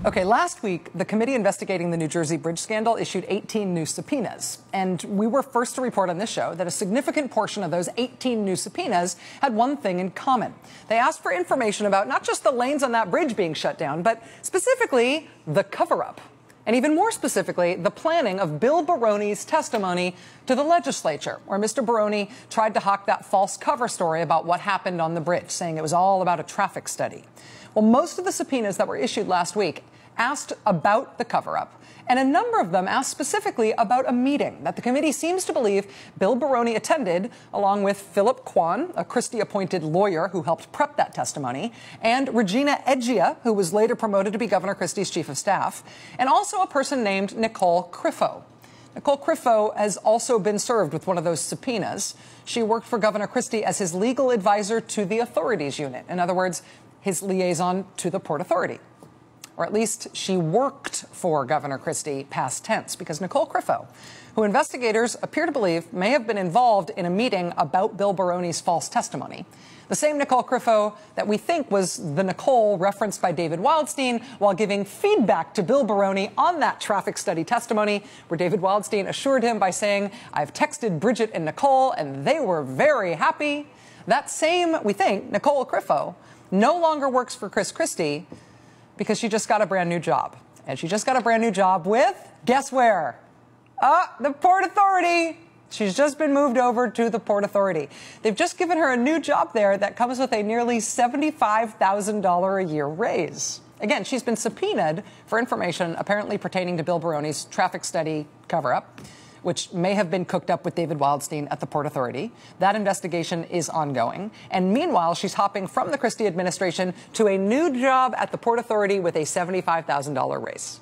Okay, last week, the committee investigating the New Jersey bridge scandal issued 18 new subpoenas. And we were first to report on this show that a significant portion of those 18 new subpoenas had one thing in common. They asked for information about not just the lanes on that bridge being shut down, but specifically the cover-up. And even more specifically, the planning of Bill Baroni's testimony to the legislature, where Mr. Baroni tried to hawk that false cover story about what happened on the bridge, saying it was all about a traffic study. Well, most of the subpoenas that were issued last week asked about the cover-up, and a number of them asked specifically about a meeting that the committee seems to believe Bill Baroni attended, along with Philip Kwan, a Christie-appointed lawyer who helped prep that testimony, and Regina Eggia, who was later promoted to be Governor Christie's chief of staff, and also a person named Nicole Criffo. Nicole Criffo has also been served with one of those subpoenas. She worked for Governor Christie as his legal advisor to the authorities unit. In other words, his liaison to the Port Authority. Or at least she worked for Governor Christie, past tense, because Nicole Criffo, who investigators appear to believe may have been involved in a meeting about Bill Baroni's false testimony, the same Nicole Criffo that we think was the Nicole referenced by David Wildstein while giving feedback to Bill Baroni on that traffic study testimony, where David Wildstein assured him by saying, "I've texted Bridget and Nicole, and they were very happy." That same, we think, Nicole Criffo no longer works for Chris Christie, because she just got a brand new job. And she just got a brand new job with, guess where? The Port Authority. She's just been moved over to the Port Authority. They've just given her a new job there that comes with a nearly $75,000 a year raise. Again, she's been subpoenaed for information apparently pertaining to Bill Baroni's traffic study cover-up, which may have been cooked up with David Wildstein at the Port Authority. That investigation is ongoing. And meanwhile, she's hopping from the Christie administration to a new job at the Port Authority with a $75,000 raise.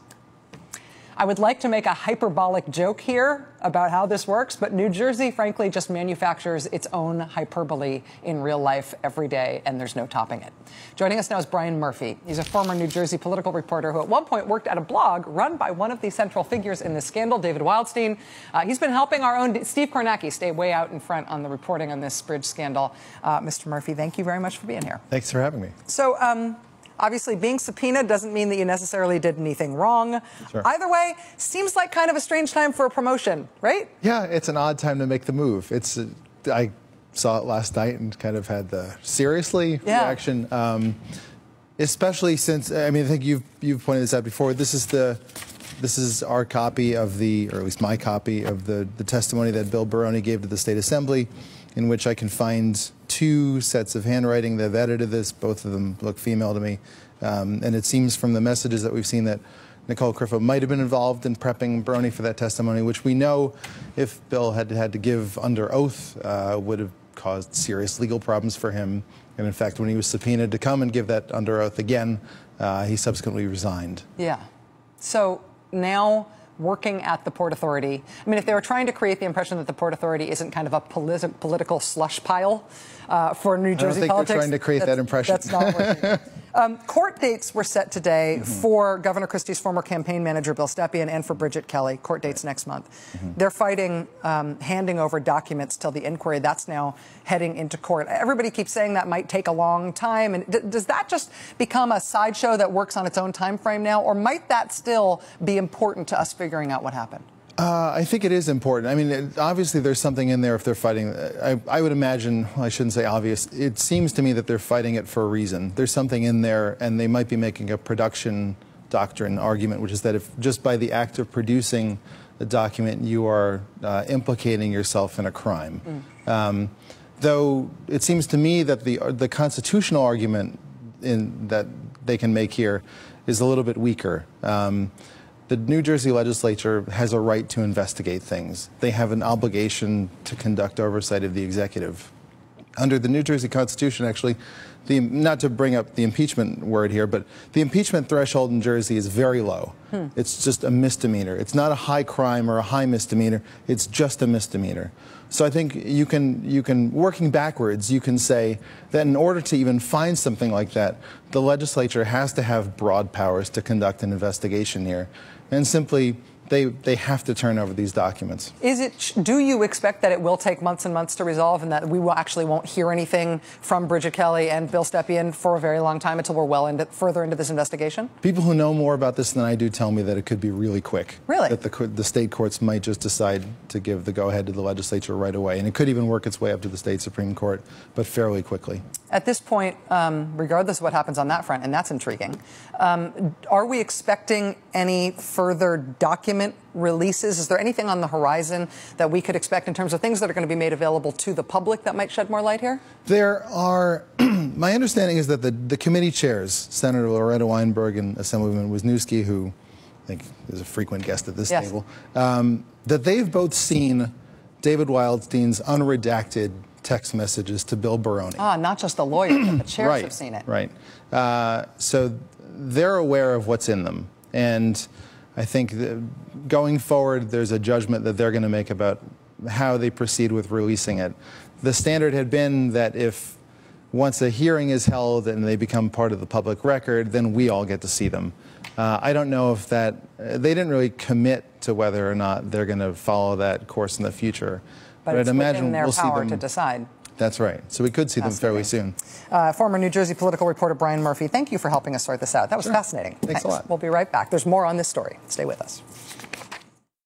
I would like to make a hyperbolic joke here about how this works, but New Jersey, frankly, just manufactures its own hyperbole in real life every day, and there's no topping it. Joining us now is Brian Murphy. He's a former New Jersey political reporter who at one point worked at a blog run by one of the central figures in this scandal, David Wildstein. He's been helping our own Steve Kornacki stay way out in front on the reporting on this bridge scandal. Mr. Murphy, thank you very much for being here. Thanks for having me. So, obviously, being subpoenaed doesn't mean that you necessarily did anything wrong. Sure. Either way, seems like kind of a strange time for a promotion, right? Yeah, it's an odd time to make the move. I saw it last night and kind of had the seriously reaction, especially since, I mean, I think you've pointed this out before. This is our copy of or at least my copy of the testimony that Bill Baroni gave to the State Assembly, in which I can find two sets of handwriting that have edited this. Both of them look female to me. And it seems from the messages that we've seen that Nicole Criffo might have been involved in prepping Baroni for that testimony, which we know, if Bill had to give under oath, would have caused serious legal problems for him. And in fact, when he was subpoenaed to come and give that under oath again, he subsequently resigned. Yeah. So now, working at the Port Authority, I mean, if they were trying to create the impression that the Port Authority isn't kind of a political slush pile for New Jersey politics, I don't think they're trying to create that impression. That's not working. Court dates were set today for Governor Christie's former campaign manager, Bill Stepien, and for Bridget Kelly. Court dates next month. They're fighting handing over documents till the inquiry. That's now heading into court. Everybody keeps saying that might take a long time. And does that just become a sideshow that works on its own time frame now? Or might that still be important to us figuring out what happened? I think it is important. I mean, obviously there's something in there if they're fighting. I would imagine, well, I shouldn't say obvious, it seems to me that they're fighting it for a reason. There's something in there, and they might be making a production doctrine argument, which is that if just by the act of producing a document you are implicating yourself in a crime. Though it seems to me that the constitutional argument that they can make here is a little bit weaker. The New Jersey legislature has a right to investigate things. They have an obligation to conduct oversight of the executive. Under the New Jersey Constitution, actually, not to bring up the impeachment word here, but the impeachment threshold in Jersey is very low. It's just a misdemeanor. It's not a high crime or a high misdemeanor. It's just a misdemeanor. So I think you can, working backwards, you can say that in order to even find something like that, the legislature has to have broad powers to conduct an investigation here. And simply they have to turn over these documents. Do you expect that it will take months and months to resolve, and that we won't hear anything from Bridget Kelly and Bill Stepien for a very long time until we're further into this investigation? People who know more about this than I do tell me that it could be really quick. Really? That the state courts might just decide to give the go-ahead to the legislature right away, and it could even work its way up to the state Supreme Court, but fairly quickly. At this point, regardless of what happens on that front, and that's intriguing, are we expecting any further document releases? Is there anything on the horizon that we could expect in terms of things that are going to be made available to the public that might shed more light here? There are, my understanding is that the committee chairs, Senator Loretta Weinberg and Assemblyman Wisniewski, who I think is a frequent guest at this table, that they've both seen David Wildstein's unredacted text messages to Bill Baroni. Ah, not just the lawyer, but the chairs have seen it. Right. So they're aware of what's in them. And I think that going forward, there's a judgment that they're going to make about how they proceed with releasing it. The standard had been that if once a hearing is held and they become part of the public record, then we all get to see them. I don't know if that, they didn't really commit to whether or not they're going to follow that course in the future. But it's within their power to decide. That's right. So we could see them fairly soon. Former New Jersey political reporter Brian Murphy, thank you for helping us sort this out. That was fascinating. Thanks a lot. We'll be right back. There's more on this story. Stay with us.